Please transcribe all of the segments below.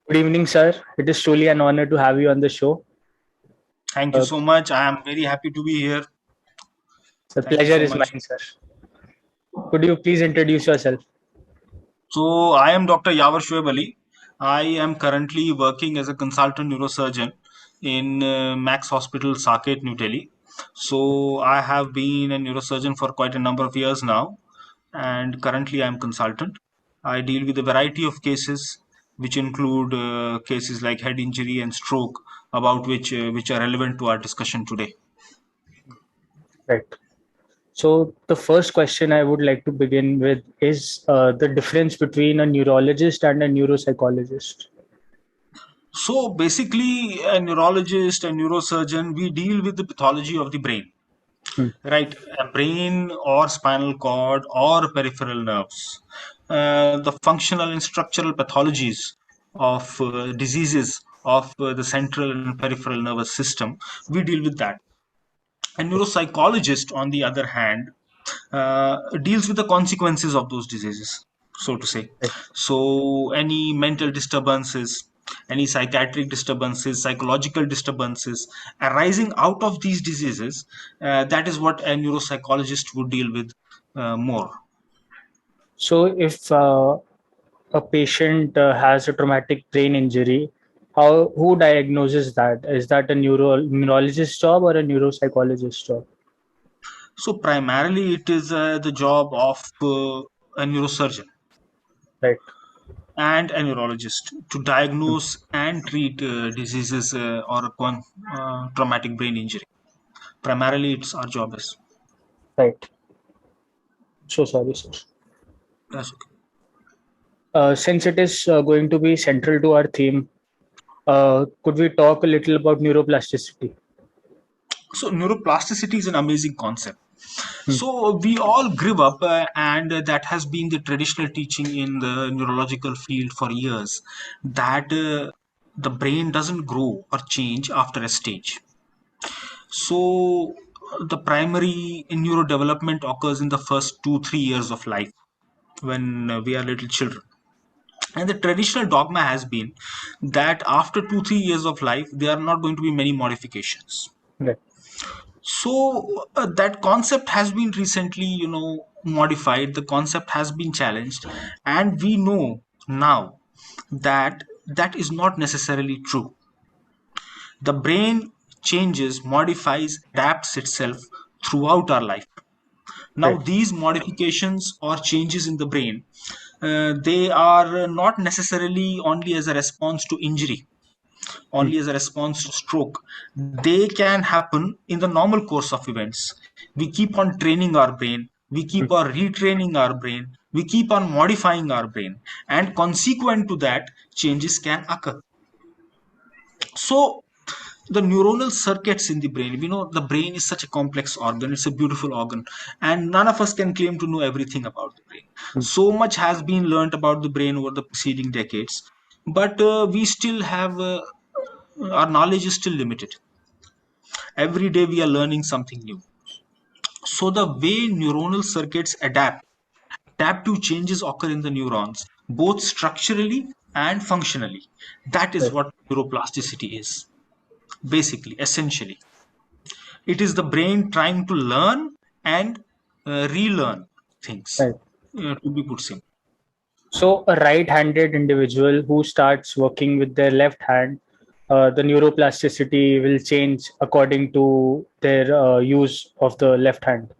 Good evening, sir. It is truly an honor to have you on the show. Thank you Uh, so much. I am very happy to be here. the Thank you pleasure so is much. mine, sir. Could you please introduce yourself? So, I am Dr. Yawar Shoaib Ali. I am currently working as a consultant neurosurgeon in Max Hospital, Saket, New Delhi. So, I have been a neurosurgeon for quite a number of years now, and currently I am consultant. I deal with a variety of cases, which include cases like head injury and stroke, about which are relevant to our discussion today. Right. So, the first question I would like to begin with is the difference between a neurologist and a neuropsychologist. So basically, a neurologist, a neurosurgeon, we deal with the pathology of the brain, Hmm. right? A brain or spinal cord or peripheral nerves. The functional and structural pathologies of diseases of the central and peripheral nervous system, we deal with that. A neuropsychologist, on the other hand, deals with the consequences of those diseases, so to say. Right. So, any mental disturbances, any psychiatric disturbances, psychological disturbances arising out of these diseases, that is what a neuropsychologist would deal with more. So, if a patient has a traumatic brain injury, who diagnoses that? Is that a neurologist job or a neuropsychologist job? So, primarily, it is the job of a neurosurgeon Right. and a neurologist to Hmm. diagnose and treat diseases or traumatic brain injury. Primarily, it's our job is. Right. So sorry, sir. That's okay. Since it is going to be central to our theme, could we talk a little about neuroplasticity? So neuroplasticity is an amazing concept. Hmm. So we all grew up, and that has been the traditional teaching in the neurological field for years, that the brain doesn't grow or change after a stage. So the primary neurodevelopment occurs in the first 2 3 years of life when we are little children. And the traditional dogma has been that after 2 3 years of life, there are not going to be many modifications. Right. So that concept has been recently, modified. The concept has been challenged, and we know now that that is not necessarily true. The brain changes, modifies, adapts itself throughout our life. Now, Right. these modifications or changes in the brain, they are not necessarily only as a response to injury, Hmm. only as a response to stroke. They can happen in the normal course of events. We keep on training our brain, we Hmm. keep on retraining our brain, we keep on modifying our brain, and consequent to that, changes can occur. So, the neuronal circuits in the brain, we know the brain is such a complex organ, it's a beautiful organ, and none of us can claim to know everything about the brain. Hmm. So much has been learnt about the brain over the preceding decades, but we still have our knowledge is still limited. Every day we are learning something new. So the way neuronal circuits adapt to changes occur in the neurons, both structurally and functionally. That is Right. what neuroplasticity is. Basically, essentially, it is the brain trying to learn and relearn things. Right. To be put simple. So, a right-handed individual who starts working with their left hand, the neuroplasticity will change according to their use of the left hand.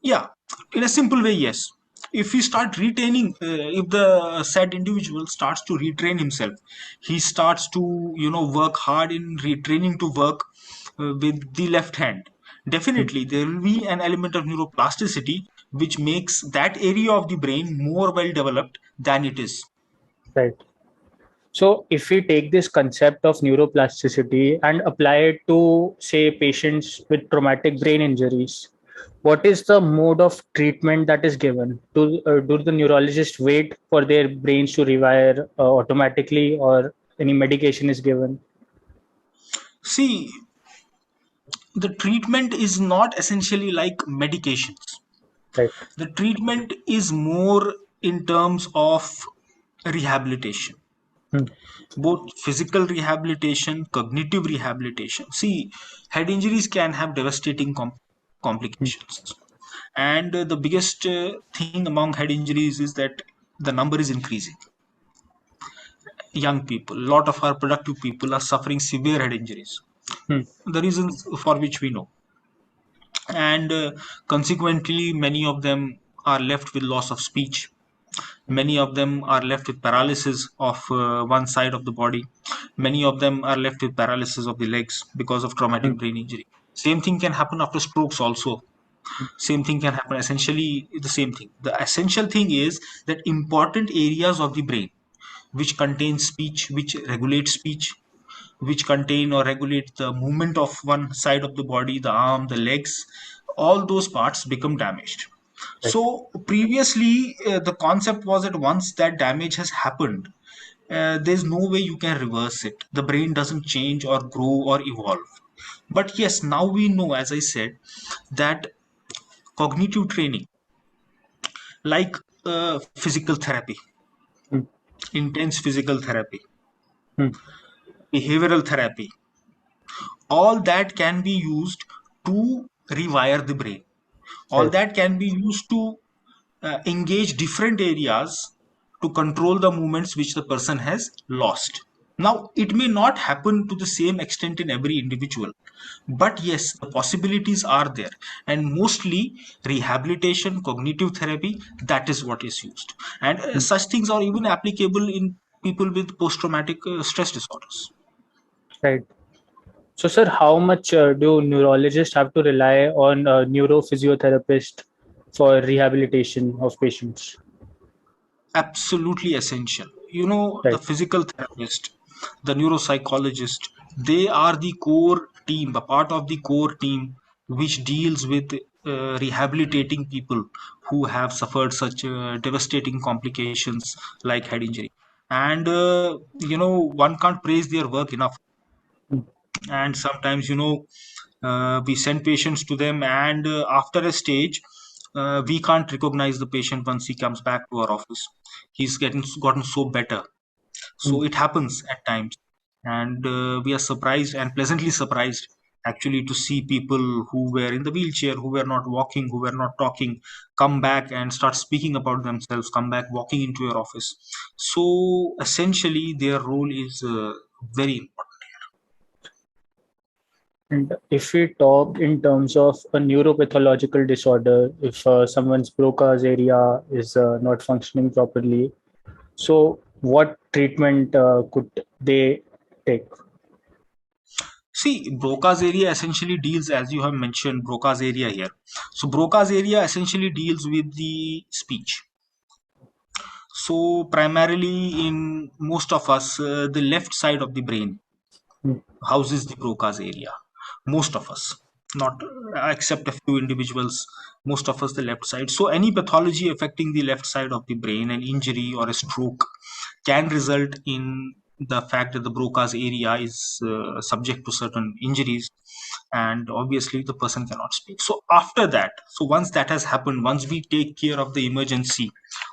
Yeah, in a simple way, yes. If we start retaining, if the said individual starts to retrain himself, he starts to work hard in retraining to work with the left hand. Hmm. Definitely, there will be an element of neuroplasticity which makes that area of the brain more well developed than it is. Right. So, if we take this concept of neuroplasticity and apply it to, say, patients with traumatic brain injuries, what is the mode of treatment that is given? Do the neurologists wait for their brains to rewire automatically, or any medication is given? See, the treatment is not essentially like medications. Right. The treatment is more in terms of rehabilitation. Hmm. Both physical rehabilitation, cognitive rehabilitation. See, head injuries can have devastating Hmm. complications. And the biggest thing among head injuries is that the number is increasing. Young people, a lot of our productive people are suffering severe head injuries. Hmm. The reasons for which we know. And consequently, many of them are left with loss of speech. Many of them are left with paralysis of one side of the body. Many of them are left with paralysis of the legs because of Hmm. traumatic brain injury. Same thing can happen after strokes also. Same thing can happen. Essentially, the same thing. The essential thing is that important areas of the brain which contain speech, which regulate speech, which contain or regulate the movement of one side of the body, the arm, the legs, all those parts become damaged. Right. So previously, the concept was that once that damage has happened, there's no way you can reverse it. The brain doesn't change or grow or evolve. But yes, now we know, as I said, that cognitive training, like physical therapy, Hmm. intense physical therapy, Hmm. behavioral therapy, all that can be used to rewire the brain. All Right. that can be used to engage different areas to control the movements which the person has lost. Now, it may not happen to the same extent in every individual, but yes, the possibilities are there. And mostly, rehabilitation, cognitive therapy, that is what is used. And Hmm. such things are even applicable in people with post traumatic stress disorders. Right. So, sir, how much do neurologists have to rely on a neurophysiotherapist for rehabilitation of patients? Absolutely essential. You know, the Right. physical therapist, the neuropsychologist, they are the core team, a part of the core team which deals with rehabilitating people who have suffered such devastating complications like head injury. And, one can't praise their work enough. Hmm. And sometimes, we send patients to them, and after a stage, we can't recognize the patient once he comes back to our office. He's getting gotten so better. Hmm. So it happens at times, and we are surprised and pleasantly surprised actually to see people who were in the wheelchair, who were not walking, who were not talking, come back and start speaking about themselves, come back walking into your office. So essentially their role is very important. And if we talk in terms of a neuropathological disorder, if someone's Broca's area is not functioning properly, so what treatment could they take? See, Broca's area essentially deals, as you have mentioned, Broca's area here. So, Broca's area essentially deals with the speech. So, primarily in most of us, the left side of the brain Hmm. houses the Broca's area. Most of us, not except a few individuals, most of us the left side. So, any pathology affecting the left side of the brain, an injury or a stroke, can result in the fact that the Broca's area is subject to certain injuries, and obviously the person cannot speak. So after that, so once that has happened, once we take care of the emergency,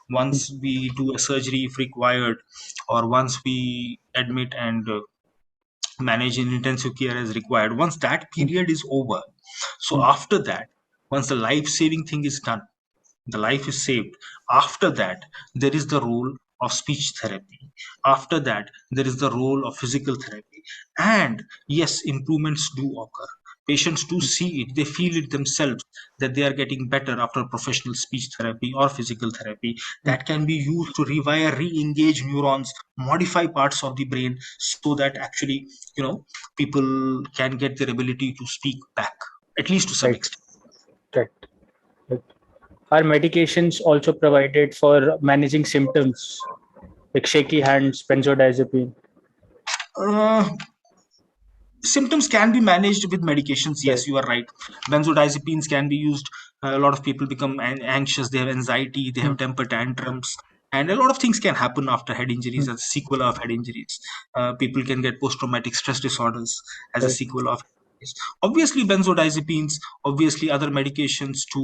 Hmm. once we do a surgery if required, or once we admit and manage in intensive care as required, once that Hmm. period is over, so Hmm. after that, once the life saving thing is done, the life is saved. After that, there is the role of speech therapy. After that, there is the role of physical therapy. And yes, improvements do occur. Patients do see it, they feel it themselves that they are getting better after professional speech therapy or physical therapy. Hmm. That can be used to rewire, re engage neurons, modify parts of the brain so that actually, people can get their ability to speak back, at least to some Right. extent. Right. Right. Are medications also provided for managing symptoms like shaky hands, benzodiazepine? Uh, Symptoms can be managed with medications. Right. Yes, you are right. Benzodiazepines can be used. A lot of people become anxious, they have anxiety, they Hmm. have temper tantrums, and a lot of things can happen after head injuries Hmm. as a sequel of head injuries. People can get post-traumatic stress disorders as a Right. sequel of injuries. Obviously benzodiazepines, obviously other medications to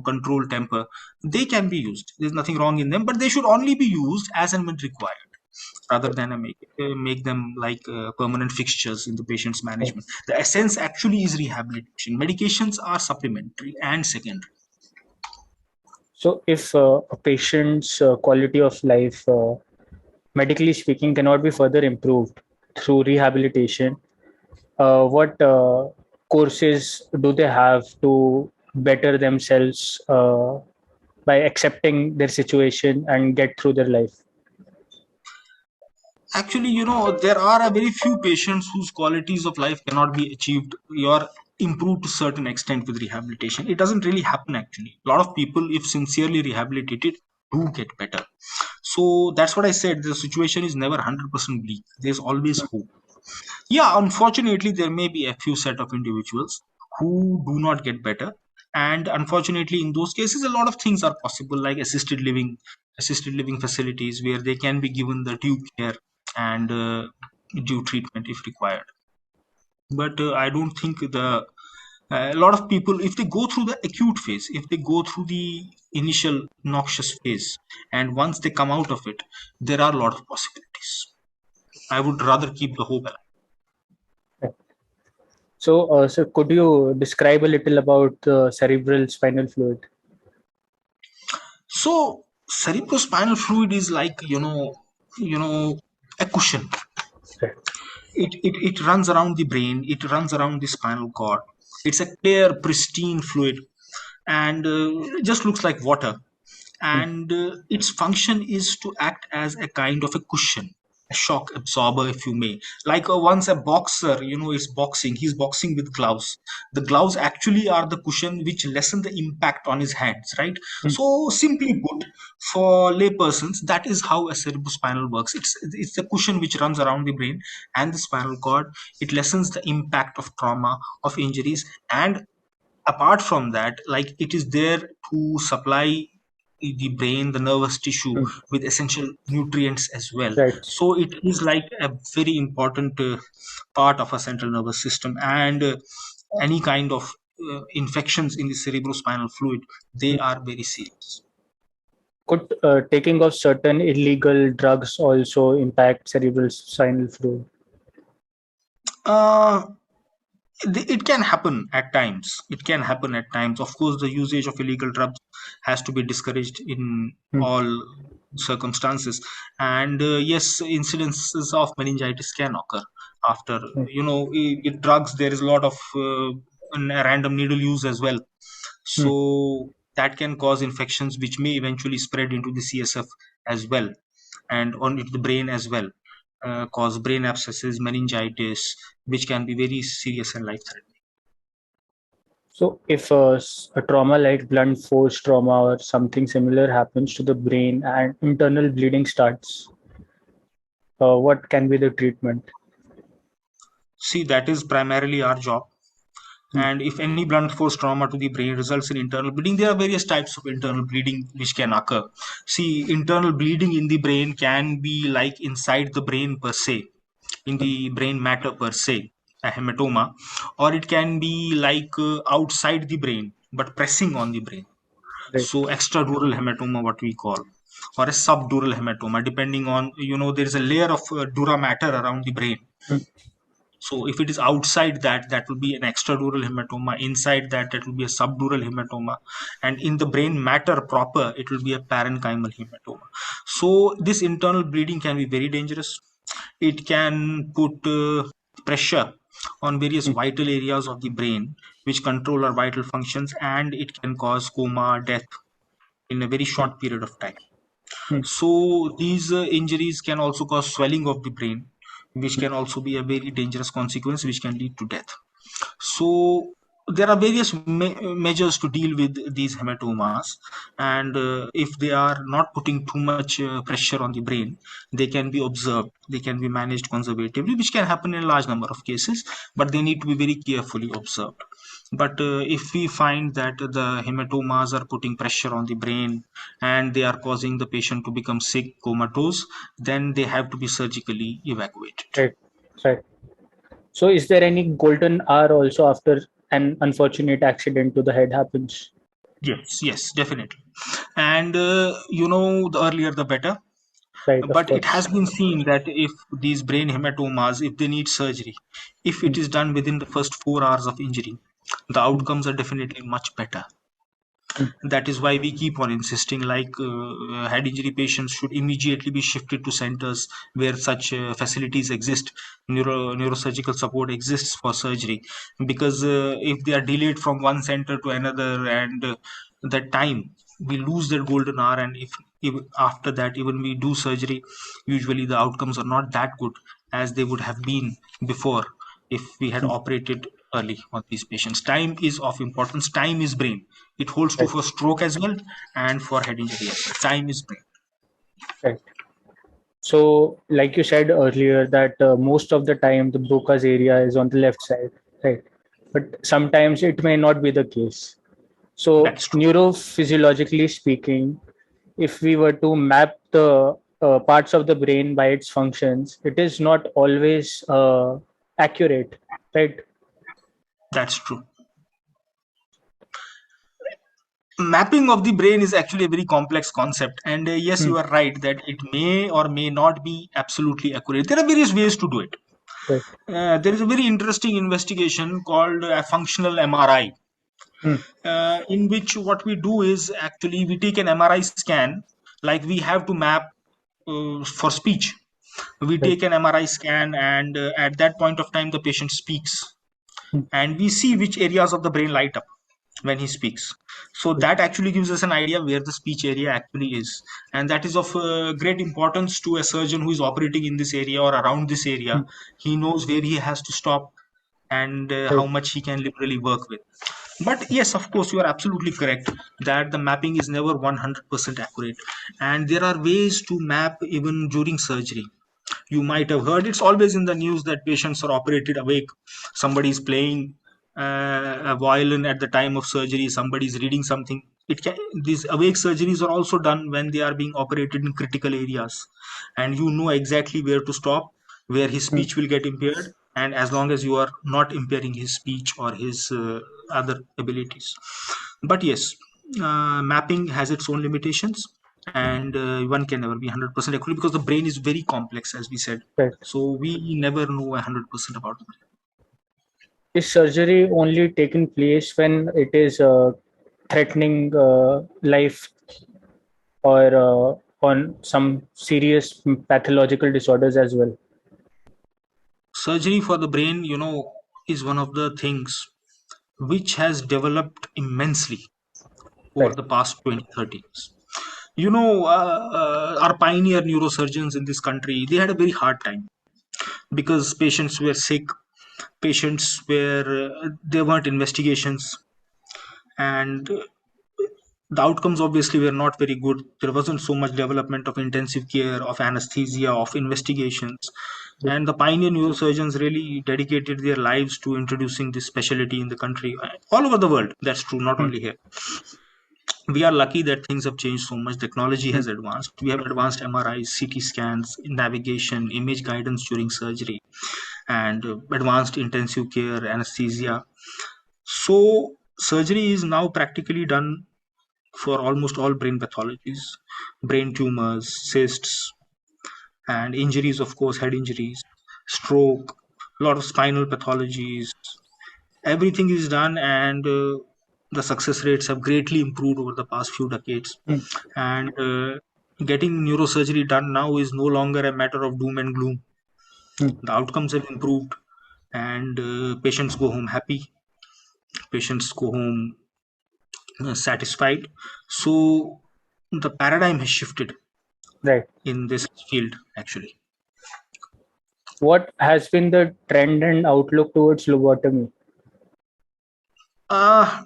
control temper, they can be used. There's nothing wrong in them, but they should only be used as and when required. rather than make them like permanent fixtures in the patient's management. The essence actually is rehabilitation. Medications are supplementary and secondary. So, if a patient's quality of life, medically speaking, cannot be further improved through rehabilitation, what courses do they have to better themselves by accepting their situation and get through their life? Actually, there are a very few patients whose qualities of life cannot be achieved or improved to certain extent with rehabilitation. It doesn't really happen actually. A lot of people, if sincerely rehabilitated, do get better. So that's what I said. The situation is never 100% bleak. There's always hope. Yeah, unfortunately, there may be a few set of individuals who do not get better. And unfortunately, in those cases, a lot of things are possible, like assisted living facilities where they can be given the due care and due treatment if required. But I don't think a lot of people, if they go through the acute phase, if they go through the initial noxious phase, and once they come out of it, there are a lot of possibilities. I would rather keep the hope alive. So, could you describe a little about cerebral spinal fluid? So cerebrospinal fluid is like a cushion. Right. It runs around the brain. It runs around the spinal cord. It's a clear, pristine fluid, and it just looks like water. Mm. And its function is to act as a kind of a cushion, a shock absorber, if you may. Like once a boxer, is boxing, he's boxing with gloves. The gloves actually are the cushion which lessen the impact on his hands, right? Mm. So simply put, for laypersons, that is how a cerebrospinal works. It's the cushion which runs around the brain and the spinal cord. It lessens the impact of trauma, of injuries, and apart from that, like, it is there to supply the brain, the nervous tissue, Mm. with essential nutrients as well. Right. So it is like a very important part of our central nervous system. And any kind of infections in the cerebrospinal fluid, they Mm. are very serious. Could taking of certain illegal drugs also impact cerebral spinal fluid? uh, it can happen at times. It can happen at times. Of course, the usage of illegal drugs has to be discouraged in Mm. all circumstances. And yes, incidences of meningitis can occur after, Mm. drugs. There is a lot of random needle use as well. Mm. So that can cause infections which may eventually spread into the CSF as well, and on into the brain as well, cause brain abscesses, meningitis, which can be very serious and life-threatening. So, if a trauma like blunt force trauma or something similar happens to the brain and internal bleeding starts, what can be the treatment? See, that is primarily our job. Mm. And if any blunt force trauma to the brain results in internal bleeding, there are various types of internal bleeding which can occur. See, internal bleeding in the brain can be like inside the brain per se, in the brain matter per se, a hematoma, or it can be like outside the brain but pressing on the brain. Right. So extradural hematoma, what we call, or a subdural hematoma, depending on, there is a layer of dura matter around the brain. Mm. So if it is outside that, that will be an extradural hematoma. Inside that, that will be a subdural hematoma. And in the brain matter proper, it will be a parenchymal hematoma. So this internal bleeding can be very dangerous. It can put pressure on various Mm. vital areas of the brain which control our vital functions, and it can cause coma, death in a very Mm. short period of time. Mm. So these injuries can also cause swelling of the brain, which Mm. can also be a very dangerous consequence, which can lead to death. So there are various measures to deal with these hematomas, and if they are not putting too much pressure on the brain, they can be observed, they can be managed conservatively, which can happen in a large number of cases, but they need to be very carefully observed. But if we find that the hematomas are putting pressure on the brain and they are causing the patient to become sick, comatose, then they have to be surgically evacuated. Right. Right. So, is there any golden hour also after an unfortunate accident to the head happens? Yes, yes, definitely. And the earlier the better. Right, of But it course. has been seen that if these brain hematomas, if they need surgery, if it Mm, is done within the first 4 hours of injury, the mm, outcomes are definitely much better. mm, That is why we keep on insisting, like, head injury patients should immediately be shifted to centers where such facilities exist. Neurosurgical support exists for surgery, because if they are delayed from one center to another, and that time we lose that golden hour, and if after that even we do surgery, usually the outcomes are not that good as they would have been before if we had mm. operated early on these patients. Time is of importance. Time is brain. It holds true Right, for stroke as well and for head injury as well. Time is brain. right. So, like you said earlier, that most of the time the Broca's area is on the left side, right? But sometimes it may not be the case. So, That's true. neurophysiologically speaking, if we were to map the parts of the brain by its functions, it is not always accurate, right? That's true. Mapping of the brain is actually a very complex concept, and yes, Hmm, you are right that it may or may not be absolutely accurate. There are various ways to do it. right. There is a very interesting investigation called a functional MRI, Hmm, in which what we do is actually we take an MRI scan, like we have to map for speech. We right. take an MRI scan, and at that point of time, the patient speaks, Hmm, and we see which areas of the brain light up when he speaks. So right. that actually gives us an idea where the speech area actually is, and that is of great importance to a surgeon who is operating in this area or around this area. Hmm, He knows where he has to stop, and how right. much he can literally work with. But yes, of course, you are absolutely correct that the mapping is never 100% accurate, and there are ways to map even during surgery. You might have heard, it's always in the news that patients are operated awake. Somebody is playing a violin at the time of surgery. Somebody is reading something. These awake surgeries are also done when they are being operated in critical areas, and you know exactly where to stop, where his Hmm, speech will get impaired, and as long as you are not impairing his speech or his other abilities. But yes, mapping has its own limitations, and one can never be 100% accurate because the brain is very complex, as we said. Right. So we never know 100% about the brain. Is surgery only taking place when it is threatening life or on some serious pathological disorders as well? Surgery for the brain, is one of the things which has developed immensely over Right. the past 20, 30 years. Our pioneer neurosurgeons in this country, they had a very hard time because patients were sick, patients were, there weren't investigations, and the outcomes obviously were not very good. There wasn't so much development of intensive care, of anesthesia, of investigations. And the pioneer neurosurgeons really dedicated their lives to introducing this specialty in the country, all over the world. That's true, not Hmm, only here. We are lucky that things have changed so much. Technology hmm, has advanced. We have advanced MRIs, CT scans, navigation, image guidance during surgery, and advanced intensive care, anesthesia. So, surgery is now practically done for almost all brain pathologies, brain tumors, cysts, and injuries, of course, head injuries, stroke, a lot of spinal pathologies. Everything is done, and the success rates have greatly improved over the past few decades. hmm, And getting neurosurgery done now is no longer a matter of doom and gloom. hmm. The outcomes have improved, and patients go home happy, patients go home satisfied. So the paradigm has shifted Right. in this field, actually. What has been the trend and outlook towards lobotomy? Uh,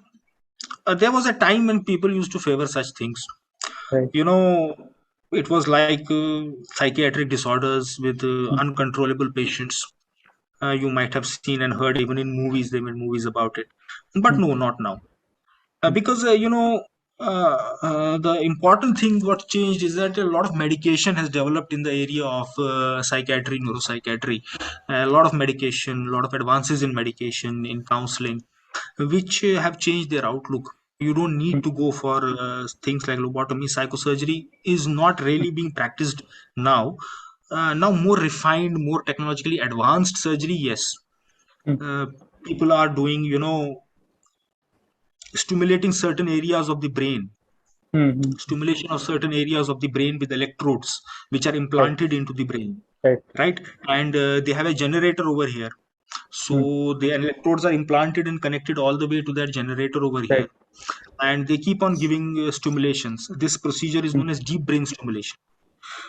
there was a time when people used to favor such things. Right. You know, it was like psychiatric disorders with Hmm, uncontrollable patients. You might have seen and heard even in movies, they made movies about it. But hmm, no, not now. hmm, Because, the important thing what changed is that a lot of medication has developed in the area of psychiatry, neuropsychiatry. A lot of medication, a lot of advances in medication, in counseling, which have changed their outlook. You don't Hmm. need to go for things like lobotomy. Psychosurgery is not really being practiced now. Now more refined, more technologically advanced surgery, yes. Hmm. uh, People are doing, stimulating certain areas of the brain, Hmm. Hmm. stimulation of certain areas of the brain with electrodes which are Right. implanted into the brain, Right. right? And they have a generator over here. Hmm. So the electrodes are implanted and connected all the way to that generator over Right. here, and they keep on giving stimulations. This procedure is Hmm. known as deep brain stimulation.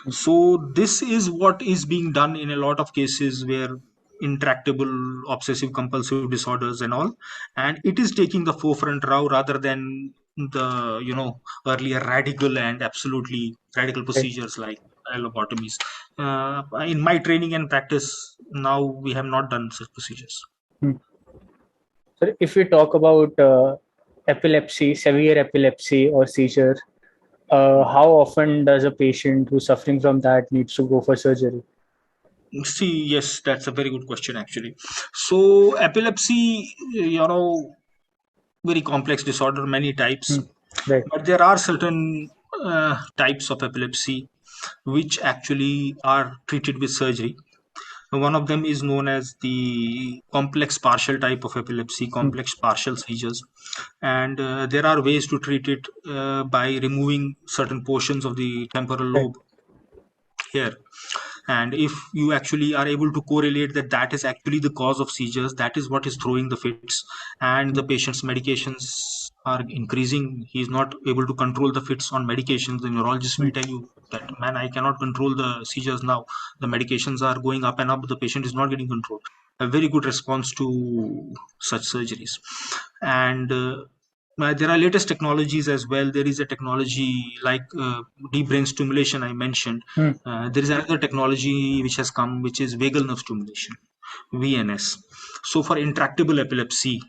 Hmm. So this is what is being done in a lot of cases where intractable obsessive compulsive disorders and all, and it is taking the forefront now rather than the earlier radical and absolutely radical Right. procedures like lobotomies. In my training and practice now, we have not done such procedures. Hmm. So if we talk about epilepsy, severe epilepsy or seizure, how often does a patient who's suffering from that needs to go for surgery? See, yes, that's a very good question actually. So epilepsy, very complex disorder, many types. Hmm. Right. But there are certain types of epilepsy which actually are treated with surgery. One of them is known as the complex partial type of epilepsy, Hmm. complex partial seizures. And there are ways to treat it by removing certain portions of the temporal Right. lobe here. And if you actually are able to correlate that that is actually the cause of seizures, that is what is throwing the fits, and Hmm. the patient's medications are increasing, he is not able to control the fits on medications, the neurologist Hmm. will tell you that, man, I cannot control the seizures now, the medications are going up and up, the patient is not getting control. A very good response to such surgeries. And there are latest technologies as well. There is a technology like deep brain stimulation I mentioned. Hmm. There is another technology which has come, which is vagal nerve stimulation, VNS. So for intractable epilepsy,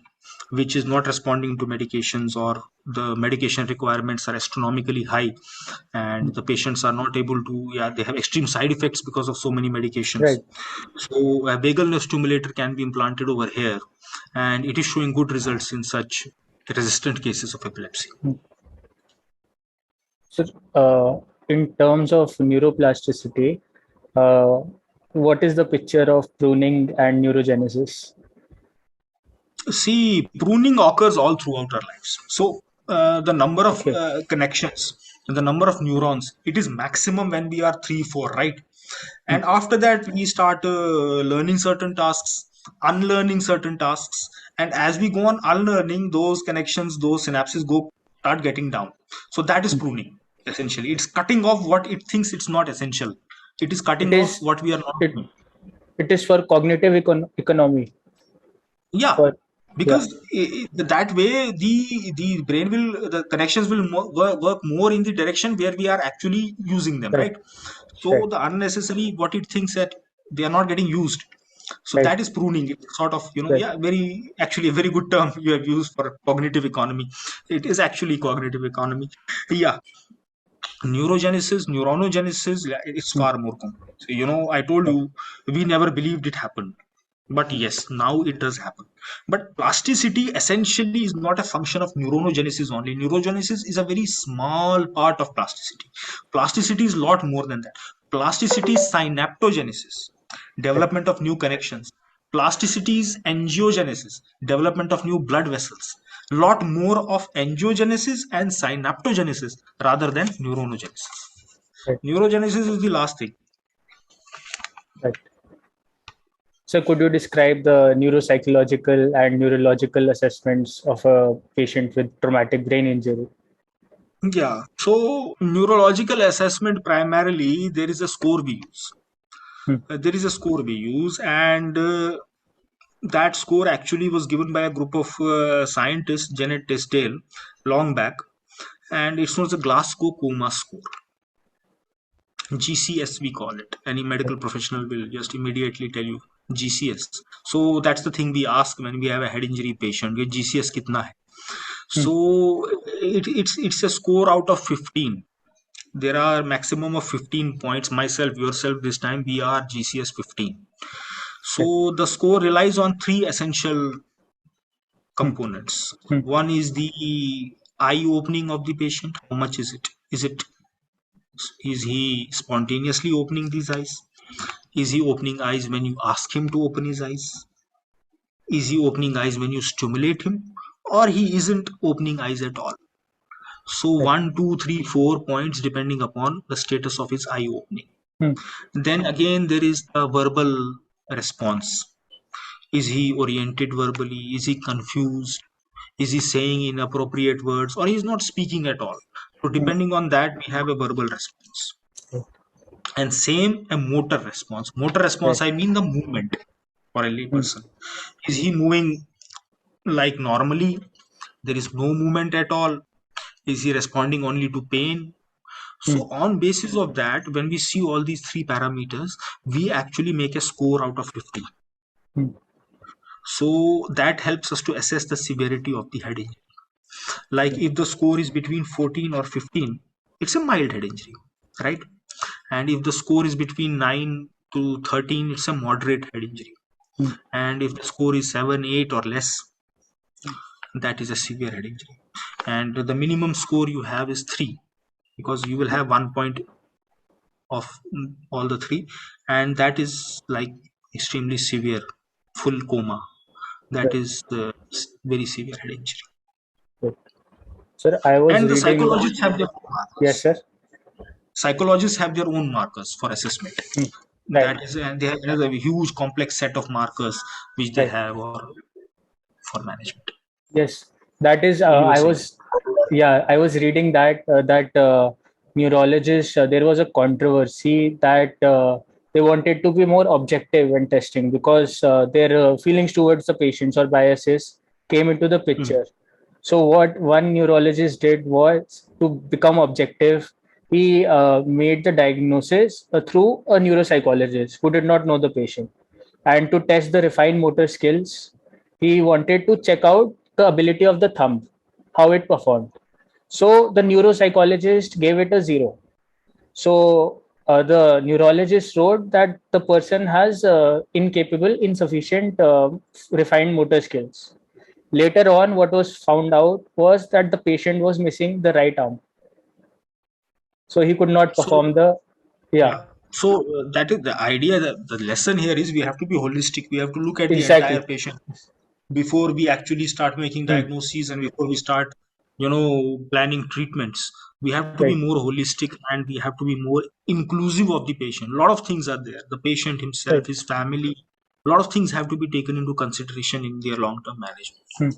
which is not responding to medications, or the medication requirements are astronomically high, Hmm. and the patients are not able to, yeah, they have extreme side effects because of so many medications. Right. So a vagal nerve stimulator can be implanted over here, and it is showing good results in such resistant cases of epilepsy. Hmm. So, in terms of neuroplasticity, uh, what is the picture of pruning and neurogenesis? See, pruning occurs all throughout our lives. So the number of Okay. connections, the number of neurons, it is maximum when we are 3, 4, right? Hmm. And after that, we start learning certain tasks, unlearning certain tasks, and as we go on unlearning, those connections, those synapses go start getting down. So that is Hmm. pruning. Essentially, it's cutting off what it thinks it's not essential. It is It cutting off is what we are not it doing. it is for cognitive economy. Yeah, For yeah. because that way the brain will, the connections will work more in the direction where we are actually using them, Right. right? So Right. the unnecessary, what it thinks that they are not getting used, so Right. that is pruning. It's sort of, Right. yeah, very actually a very good term you have used for cognitive economy. It is actually cognitive economy. Yeah. Neurogenesis, neuronogenesis, yeah, it's Hmm. far more complex. I told Right. you, we never believed it happened, but Hmm. yes, now it does happen. But plasticity essentially is not a function of neurogenesis only. Neurogenesis is a very small part of plasticity. Plasticity is a lot more than that. Plasticity is synaptogenesis, Right. development of new connections. Plasticity is angiogenesis, development of new blood vessels. Lot more of angiogenesis and synaptogenesis rather than neurogenesis. Right. Neurogenesis is the last thing. Right. So, could you describe the neuropsychological and neurological assessments of a patient with traumatic brain injury? Yeah. So neurological assessment, primarily there is a score we use. Hmm. And that score actually was given by a group of scientists, Janet Tisdale, long back, and it's known as the Glasgow Coma Score. GCS we call it. Any medical professional will just immediately tell you GCS. So that's the thing we ask when we have a head injury patient. Your GCS kitna hai? Hmm. So it's a score out of 15. There are maximum of 15 points. Myself, yourself, this time we are GCS 15. Right. So the score relies on three essential Hmm. components. Hmm. One is the eye opening of the patient? How much is it? Is he spontaneously opening these eyes? Is he opening eyes when you ask him to open his eyes? Is he opening eyes when you stimulate him? Or he isn't opening eyes at all? So Right. 1, 2, 3, 4 points depending upon the status of his eye opening. Hmm. Then again, there is a verbal response. Is he oriented verbally? Is he confused? Is he saying inappropriate words, or he's not speaking at all? So Hmm. depending on that, we have a verbal response. And same a motor response. Motor response, Right. I mean the movement for a Hmm. layperson. Is he moving like normally? There is no movement at all. Is he responding only to pain? Hmm. So on basis of that, when we see all these three parameters, we actually make a score out of 50. Hmm. So that helps us to assess the severity of the head injury. Like if the score is between 14 or 15, it's a mild head injury, right? And if the score is between 9 to 13, it's a moderate head injury. Hmm. And if the score is 7, 8 or less, that is a severe head injury. And the minimum score you have is 3, because you will have 1 point of all the three, and that is like extremely severe, full coma. That Right. is the very severe head injury. Right. Sir, I was And the reading. psychologists have their own Yes, markers. sir. Psychologists have their own markers for assessment. Hmm. Right. That is, and they have another huge complex set of markers which they Right. have or for management. Yes, that is. You were I saying. was, yeah, I was reading that neurologists. There was a controversy that they wanted to be more objective when testing because their feelings towards the patients or biases came into the Hmm. picture. So what one neurologist did was to become objective. He made the diagnosis through a neuropsychologist who did not know the patient, and to test the refined motor skills, he wanted to check out the ability of the thumb, how it performed. So the neuropsychologist gave it a 0. So the neurologist wrote that the person has insufficient refined motor skills. Later on, what was found out was that the patient was missing the right arm, so he could not So perform the. Yeah, yeah. So that is the idea. That the lesson here is we have to be holistic. We have to look at the entire exactly. patient before we actually start making Hmm. diagnoses and before we start, planning treatments. We have to be Right, more holistic and we have to be more inclusive of the patient. A lot of things are there. The patient himself, right. his family, a lot of things have to be taken into consideration in their long-term management. Hmm.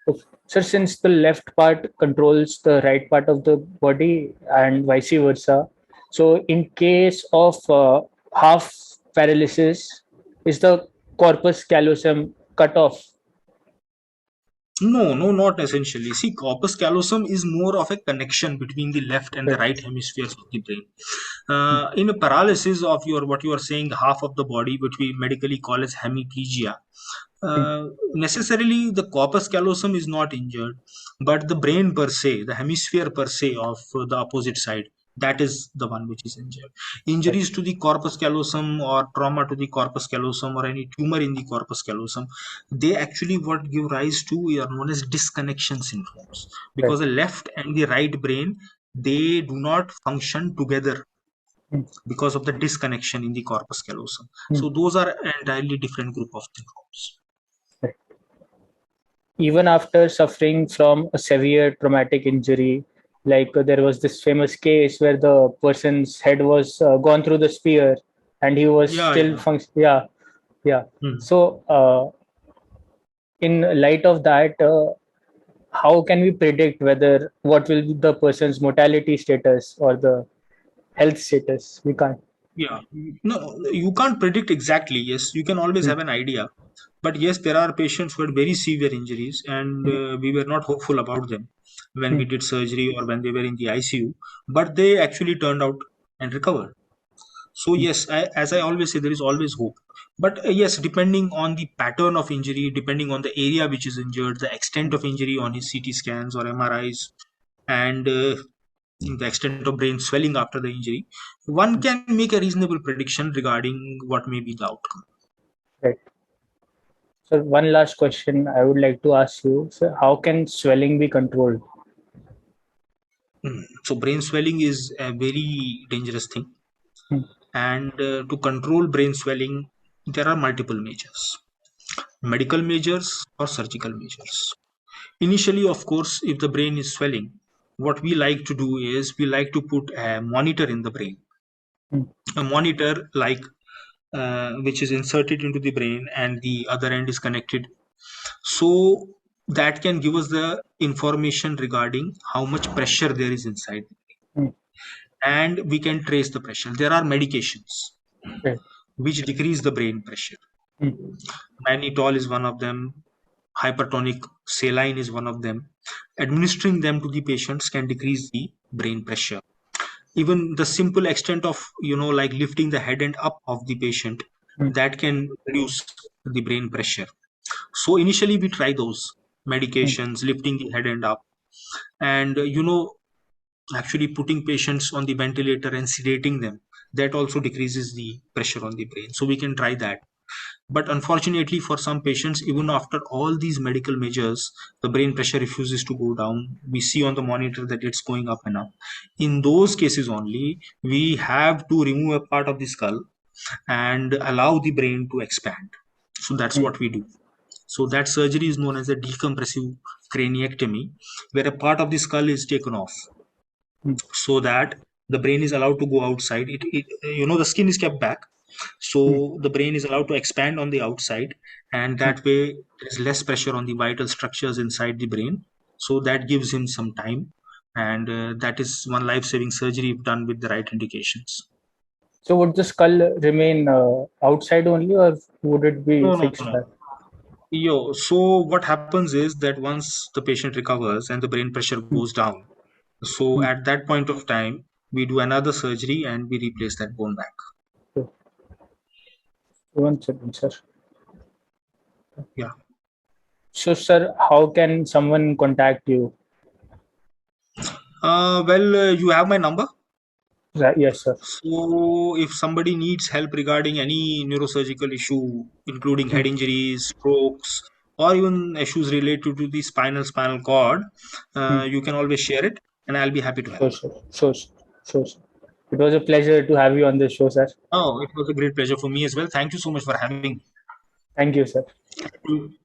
Okay. So since the left part controls the right part of the body and vice versa, so in case of half paralysis, is the corpus callosum cut off? No, no, not essentially. See, corpus callosum is more of a connection between the left and the Right. right hemispheres of the brain. In a paralysis of your what you are saying, the half of the body, which we medically call as hemiplegia, Hmm. necessarily the corpus callosum is not injured, but the brain per se, the hemisphere per se of the opposite side, that is the one which is injured. Right. Injuries to the corpus callosum or trauma to the corpus callosum or any tumor in the corpus callosum, they actually what give rise to are known as disconnection syndromes, Right. because the left and the right brain, they do not function together Hmm. because of the disconnection in the corpus callosum. Hmm. So those are entirely different group of syndromes. Right. Even after suffering from a severe traumatic injury, like there was this famous case where the person's head was gone through the spear and he was Yeah, still yeah. function. Yeah, yeah. Hmm. So in light of that, how can we predict whether what will be the person's mortality status or the health status? We can't. Yeah, no, you can't predict exactly. Yes, you can always Hmm. have an idea. But yes, there are patients who had very severe injuries, and Hmm. we were not hopeful about them when Hmm. we did surgery or when they were in the ICU. But they actually turned out and recovered. So Hmm. yes, as I always say, there is always hope. But yes, depending on the pattern of injury, depending on the area which is injured, the extent of injury on his CT scans or MRIs, and the extent of brain swelling after the injury, one can make a reasonable prediction regarding what may be the outcome. Right. So one last question I would like to ask you. So how can swelling be controlled? So brain swelling is a very dangerous thing, Hmm. and to control brain swelling, there are multiple measures: medical measures or surgical measures. Initially, of course, if the brain is swelling, what we like to do is we like to put a monitor in the brain, Hmm. a monitor like which is inserted into the brain and the other end is connected, so that can give us the information regarding how much pressure there is inside, Hmm. and we can trace the pressure. There are medications Right. which decrease the brain pressure. Hmm. Mannitol is one of them. Hypertonic saline is one of them. Administering them to the patients can decrease the brain pressure. Even the simple extent of, like lifting the head and up of the patient, Hmm. that can reduce the brain pressure. So initially we try those Hmm. medications, lifting the head and up, and actually putting patients on the ventilator and sedating them. That also decreases the pressure on the brain. So we can try that. But unfortunately, for some patients, even after all these medical measures, the brain pressure refuses to go down. We see on the monitor that it's going up and up. In those cases only, we have to remove a part of the skull and allow the brain to expand. So that's Hmm. what we do. So that surgery is known as a decompressive craniectomy, where a part of the skull is taken off Hmm. so that the brain is allowed to go outside. The skin is kept back, Hmm. so the brain is allowed to expand on the outside, and Hmm. that way there is less pressure on the vital structures inside the brain. So that gives him some time, and that is one life-saving surgery if done with the right indications. So would the skull remain outside only, or would it be No, no, fixed no. back? So what happens is that once the patient recovers and the brain pressure Hmm. goes down, so Hmm. at that point of time, we do another surgery and we replace that bone back. So, one second, sir. Yeah. So, sir, how can someone contact you? You have my number. Right, yes, sir. So, if somebody needs help regarding any neurosurgical issue, including Hmm. head injuries, strokes, or even issues related to the spinal cord, Hmm. you can always share it, and I'll be happy to help. Sure, sir. Sure, sir. Sure, sir. It was a pleasure to have you on this show, sir. Oh, it was a great pleasure for me as well. Thank you so much for having Thank you, sir. me.